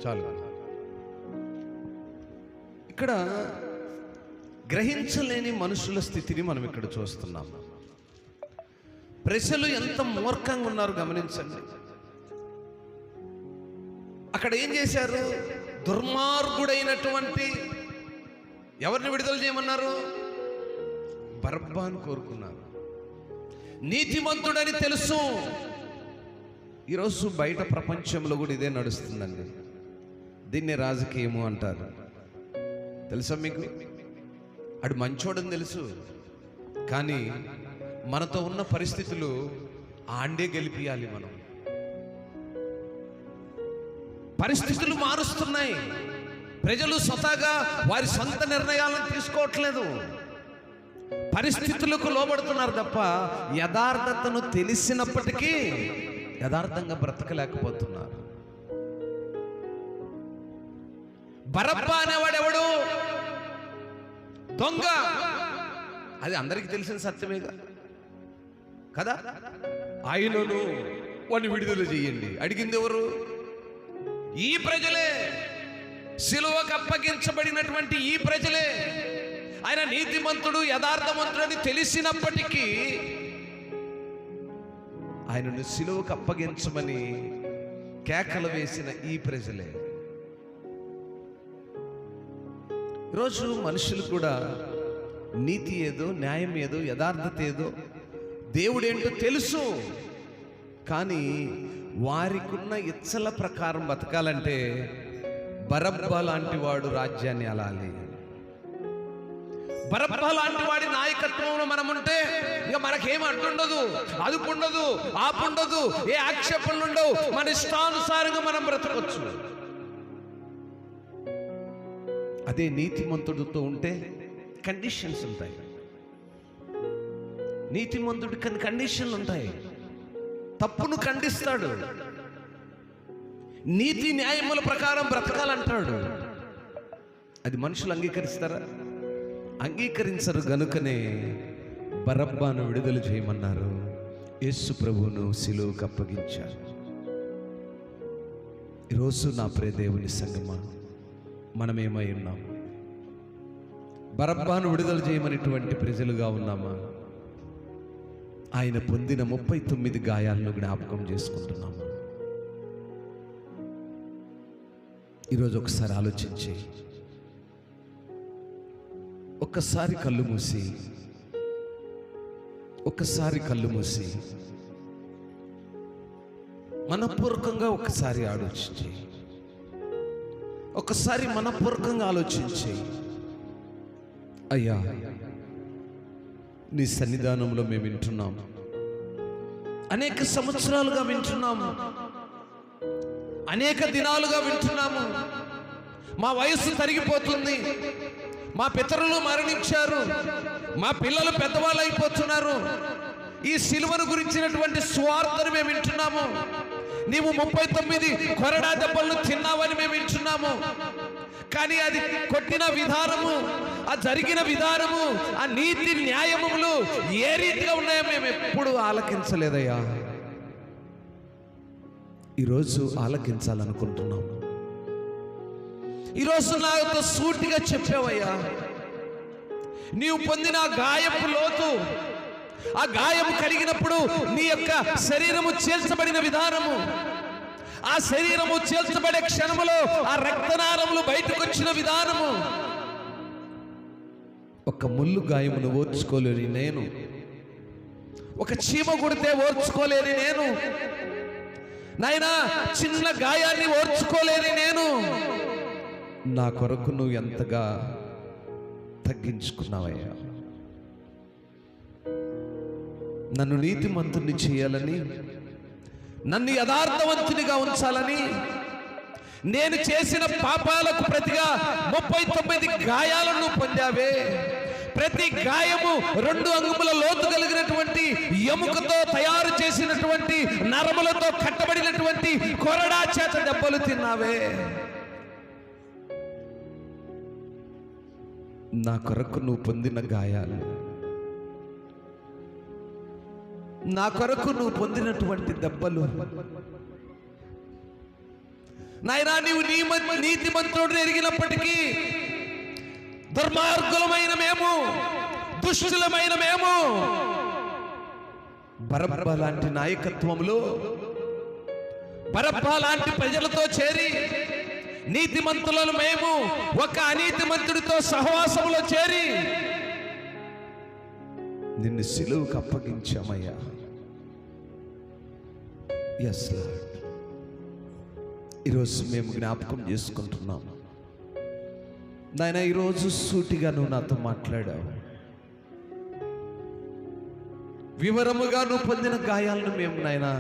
చాలు. ఇక్కడ గ్రహించలేని మనుషుల స్థితిని మనం ఇక్కడ చూస్తున్నాం. ప్రజలు ఎంత మూర్ఖంగా ఉన్నారు గమనించండి. అక్కడ ఏం చేశారు? దుర్మార్గుడైనటువంటి ఎవరిని విడుదల చేయమన్నారు? బరబ్బాను కోరుకున్నారు. నీతిమంతుడని తెలుసు. ఈరోజు బయట ప్రపంచంలో కూడా ఇదే నడుస్తుందండి. దీన్నే రాజకీయము అంటారు. తెలుసా మీకు? అడు మంచోడని తెలుసు, కానీ మనతో ఉన్న పరిస్థితులు ఆండే గెలిపియాలి. మనం పరిస్థితులు మారుస్తున్నాయి. ప్రజలు స్వతహాగా వారి సొంత నిర్ణయాలను తీసుకోవట్లేదు, పరిస్థితులకు లోబడుతున్నారు తప్ప యథార్థతను తెలిసినప్పటికీ యథార్థంగా బ్రతకలేకపోతున్నారు. బరబ్బా అనేవాడెవడు? దొంగ. అది అందరికీ తెలిసిన సత్యమేగా కదా. ఆయనను వాడిని విడుదల చేయండి అడిగింది ఎవరు? ఈ ప్రజలే. సిలువకు అప్పగించబడినటువంటి ఈ ప్రజలే. ఆయన నీతిమంతుడు, యథార్థవంతుడు అని తెలిసినప్పటికీ ఆయనను సిలువకు అప్పగించమని కేకలు వేసిన ఈ ప్రజలే. ఈరోజు మనుషులు కూడా నీతి ఏదో, న్యాయం ఏదో, యథార్థత ఏదో, దేవుడేంటో తెలుసు. కానీ వారికున్న ఇచ్చల ప్రకారం బతకాలంటే బరబ్బా లాంటి వాడు రాజ్యాన్ని అలాలి. బరబ్బా లాంటి వాడి నాయకత్వంలో మనం ఉంటే ఇంకా మనకేం అడ్డుండదు, అదుపుండదు, ఆపుండదు, ఏ ఆక్షేపణలు ఉండవు. మన ఇష్టానుసారంగా మనం బ్రతకొచ్చు. అదే నీతిమంతుడితో ఉంటే కండిషన్స్ ఉంటాయి. నీతిమంతుడికి కొన్ని కండిషన్లు ఉంటాయి. తప్పును ఖండిస్తాడు, నీతి న్యాయముల ప్రకారం బ్రతకాలంటాడు. అది మనుషులు అంగీకరిస్తారా? అంగీకరించరు. గనుకనే బరబ్బాను విడుదల చేయమన్నారు. యేసు ప్రభువును సిలువకు అప్పగించారు. ఈరోజు నా ప్రియ దేవుని సంగమా, మనమేమై ఉన్నాము? బరబ్బాను విడుదల చేయమనేటువంటి ప్రజలుగా ఉన్నామా? ఆయన పొందిన 39 గాయాలను జ్ఞాపకం చేసుకుంటున్నామా? ఈరోజు ఒకసారి ఆలోచించి, ఒక్కసారి కళ్ళు మూసి మనపూర్వకంగా ఒకసారి ఆలోచించి, ఒకసారి మనపూర్వకంగా ఆలోచించి, అయ్యా నీ సన్నిధానంలో మేము వింటున్నాము, అనేక సంవత్సరాలుగా వింటున్నాము, అనేక దినాలుగా వింటున్నాము. మా వయస్సు తరిగిపోతుంది, మా పితరులు మరణించారు, మా పిల్లలు పెద్దవాళ్ళు అయిపోతున్నారు. ఈ సిలువను గురించినటువంటి స్వార్థను మేము వింటున్నాము. నీవు 39 కొరడా దెబ్బలను తిన్నావని మేము వింటున్నాము. కానీ అది కొట్టిన విధానము, ఆ జరిగిన విధానము, ఆ నీతి న్యాయములు ఏ రీతిగా ఉన్నాయో మేము ఎప్పుడు ఆలకించలేదయ్యా. ఈరోజు ఆలకించాలనుకుంటున్నాము. ఈరోజు నాతో సూటిగా చెప్పావయ్యా. నీవు పొందిన గాయపు లోతు, ఆ గాయము కలిగినప్పుడు నీ యొక్క శరీరము చేల్చబడిన విధానము, ఆ శరీరము చేల్చబడే క్షణములో ఆ రక్తనాళములు బయటకు వచ్చిన విధానము, ఒక ముళ్ళు గాయమును ఓర్చుకోలేని నేను, ఒక చీమ కొడితే ఓర్చుకోలేని నేను, నాయనా చిన్న గాయాన్ని ఓర్చుకోలేని నేను, నా కొరకు నువ్వు ఎంతగా తగ్గించుకున్నావయ్యా. నన్ను నీతిమంతుని చేయాలని, నన్ను యథార్థవంతునిగా ఉంచాలని, నేను చేసిన పాపాలకు ప్రతిగా 39 గాయాలను పొందావే. ప్రతి గాయము 2 అంగుళముల లోతు కలిగినటువంటి ఎముకతో తయారు చేసినటువంటి నరములతో కట్టబడినటువంటి కొరడా చేత దెబ్బలు తిన్నావే. నా కొరకు నువ్వు పొందిన గాయాలు, నా కొరకు నువ్వు పొందినటువంటి దెబ్బలు, నాయనా నీవు నీతిమంతుడు ఎరిగినప్పటికీ దుర్మార్గులమైన మేము, దుష్టులమైన మేము, బరబ్బా లాంటి నాయకత్వంలో, బరబ్బా లాంటి ప్రజలతో చేరి, నీతిమంతులను మేము ఒక అనీతిమంతుడితో సహవాసంలో చేరి నిన్ను సిలువకు అప్పగించామయ్యా. ఎస్ లార్డ్, ఈరోజు మేము జ్ఞాపకం చేసుకుంటున్నాము. నాయనా ఈరోజు సూటిగా నువ్వు నాతో మాట్లాడావు. వివరముగా నువ్వు పొందిన గాయాలను మేము నాయనా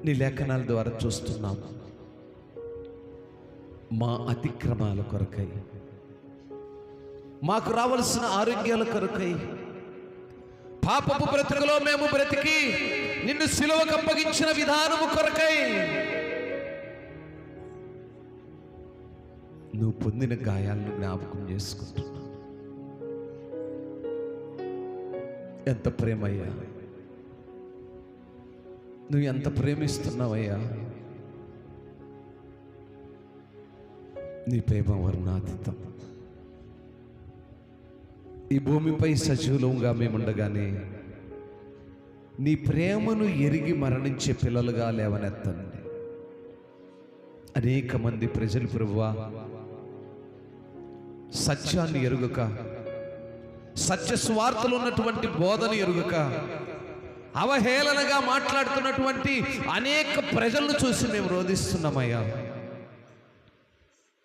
నీ లేఖనాల ద్వారా చూస్తున్నాము. మా అతిక్రమాల కొరకై, మాకు రావలసిన ఆరోగ్యాల కొరకై, పాపపు బ్రతుకులో మేము బ్రతికి నిన్ను సిలువకు అప్పగించిన విధానము కొరకై నువ్వు పొందిన గాయాలను జ్ఞాపకం చేసుకుంటున్నా. ఎంత ప్రేమయ్యా, నువ్వు ఎంత ప్రేమిస్తున్నావయ్యా. నీ ప్రేమ వర్ణాతీతం. ఈ భూమిపై సజీవులంగా మేముండగానే నీ ప్రేమను ఎరిగి మరణించే పిల్లలుగా లేవనెత్తండి. అనేక మంది ప్రజలు ప్రభువా సత్యాన్ని ఎరుగక, సత్య సువార్తలు ఉన్నటువంటి బోధన ఎరుగక అవహేళనగా మాట్లాడుతున్నటువంటి అనేక ప్రజలను చూసి మేము రోధిస్తున్నామయ్యా.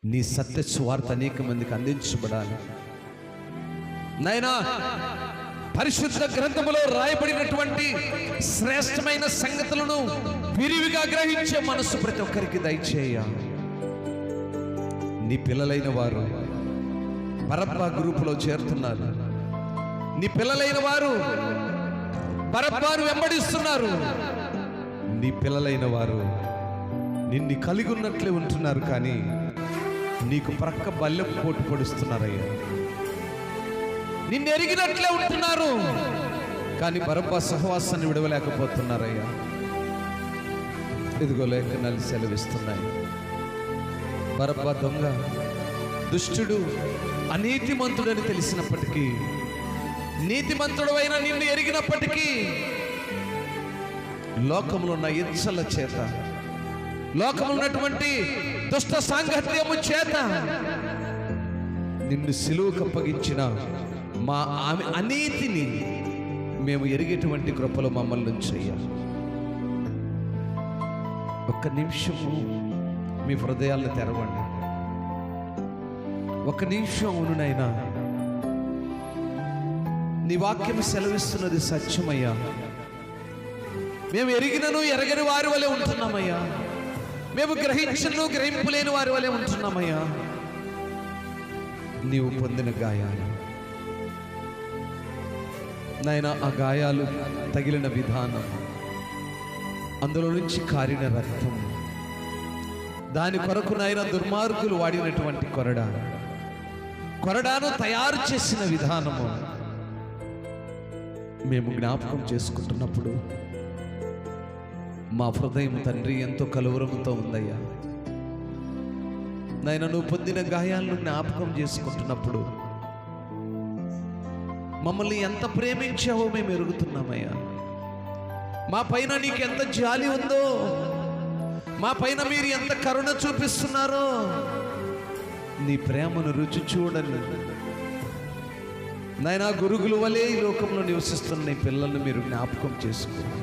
నీ సత్య సువార్త అనేక మందికి అందించబడాలి నాయనా. పరిశుద్ధ గ్రంథములో రాయబడినటువంటి శ్రేష్టమైన సంగతులను విరివిగా గ్రహించే మనసు ప్రతి ఒక్కరికి దయచేయ. నీ పిల్లలైన వారు బరబ్బా గ్రూపులో చేరుతున్నారు. నీ పిల్లలైన వారు బరబ్బాను వెంబడిస్తున్నారు. నీ పిల్లలైన వారు నిన్ను కలిగి ఉన్నట్లే ఉంటున్నారు, కానీ నీకు ప్రక్క బల్లెపు పోటు పొడుస్తున్నారయ్యా. నిన్ను ఎరిగినట్లే ఉంటున్నారు, కానీ బరబ్బా సహవాసాన్ని విడవలేకపోతున్నారయ్యా. ఇదిగో లేఖనాలు సెలవిస్తున్నాయి. బరబ్బా దొంగ, దుష్టుడు, అనీతిమంతుడని తెలిసినప్పటికీ, నీతిమంతుడు అయిన నిన్ను ఎరిగినప్పటికీ లోకంలో ఉన్న ఇచ్చల చేత, లోకంలో ఉన్నటువంటి దుష్ట సాంగత్యము చేత నిన్ను సిలువకు అప్పగించిన మా ఆమె అనీతిని మేము ఎరిగేటువంటి కృపలో మమ్మల్ని చేయాలి. ఒక్క నిమిషము మీ హృదయాలను తెరవండి. ఒక నిమిషం అవునునైనా. నీ వాక్యం సెలవిస్తున్నది సత్యమయ్యా. మేము ఎరిగినను ఎరగని వారి వలె ఉంటున్నామయ్యా. మేము గ్రహించను గ్రహింపు లేని వారి వలె ఉంటున్నామయ్యా. నీవు పొందిన గాయాలు నాయనా, ఆ గాయాలు తగిలిన విధానం, అందులో నుంచి కారిన రక్తం, దాని కొరకు నాయన దుర్మార్గులు వాడినటువంటి కొరడాను తయారు చేసిన విధానము మేము జ్ఞాపకం చేసుకుంటున్నప్పుడు మా హృదయం తండ్రి ఎంతో కలవరంతో ఉందయ్యా. నాయన, నువ్వు పొందిన గాయాలను జ్ఞాపకం చేసుకుంటున్నప్పుడు మమ్మల్ని ఎంత ప్రేమించావో మేము ఎరుగుతున్నామయ్యా. మా పైన నీకు ఎంత జాలి ఉందో, మా పైన మీరు ఎంత కరుణ చూపిస్తున్నారో, నీ ప్రేమను రుచి చూడని నాయనా, గురుగుల వలె ఈ లోకంలో నివసిస్తున్న నీ పిల్లల్ని మీరు జ్ఞాపకం చేసుకోండి.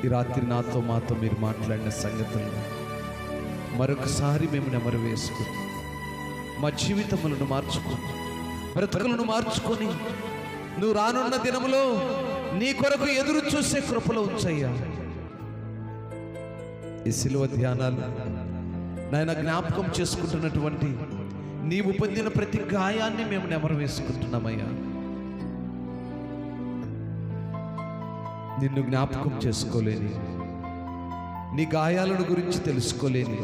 ఈ రాత్రి నాతో మాతో మీరు మాట్లాడిన సంగతులను మరొకసారి మేము నెమరు వేసుకుని మా జీవితములను మార్చుకుని, బ్రతుకులను మార్చుకొని, నువ్వు రానున్న దినములో నీ కొరకు ఎదురు చూసే కృపలో ఉంచయ్యా. ఈ సిలువ ధ్యానాలు నాయన జ్ఞాపకం చేసుకుంటున్నటువంటి నీవు పొందిన ప్రతి గాయాన్ని మేము నెమరు వేసుకుంటున్నామయ్యా. నిన్ను జ్ఞాపకం చేసుకోలేని, నీ గాయాలను గురించి తెలుసుకోలేని,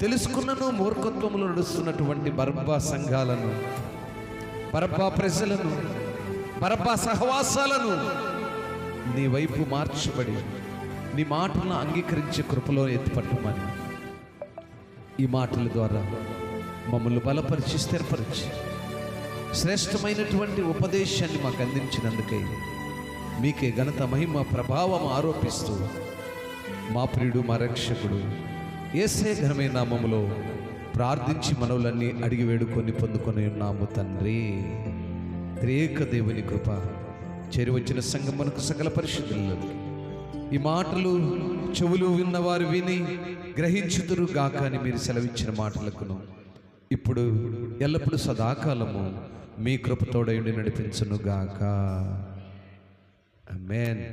తెలుసుకున్నను మూర్ఖత్వములు నడుస్తున్నటువంటి బరబ్బా సంఘాలను, బరబ్బా ప్రజలను, బరబ్బా సహవాసాలను నీ వైపు మార్చబడి నీ మాటలను అంగీకరించే కృపలో ఎత్తిపట్టమని ఈ మాటల ద్వారా మమ్మల్ని బలపరిచి స్థిరపరిచి శ్రేష్టమైనటువంటి ఉపదేశాన్ని మాకు అందించినందుకై మీకే ఘనత, మహిమ, ప్రభావం ఆరోపిస్తూ మా ప్రియుడు, మా రక్షకుడు యేసే ఘనమైన నామములో ప్రార్థించి మనవులన్నీ అడిగి వేడుకొని పొందుకొని ఉన్నాము తండ్రి. త్రియేక దేవుని కృప చేరివచ్చిన సంగమునకు సకల పరిశుద్ధుల్లో ఈ మాటలు చెవులు విన్నవారు విని గ్రహించుదురు గాక అని మీరు సెలవిచ్చిన మాటలకును ఇప్పుడు ఎల్లప్పుడూ సదాకాలము మీ కృపతోడై నడిపించును గాక. ఆమేన్.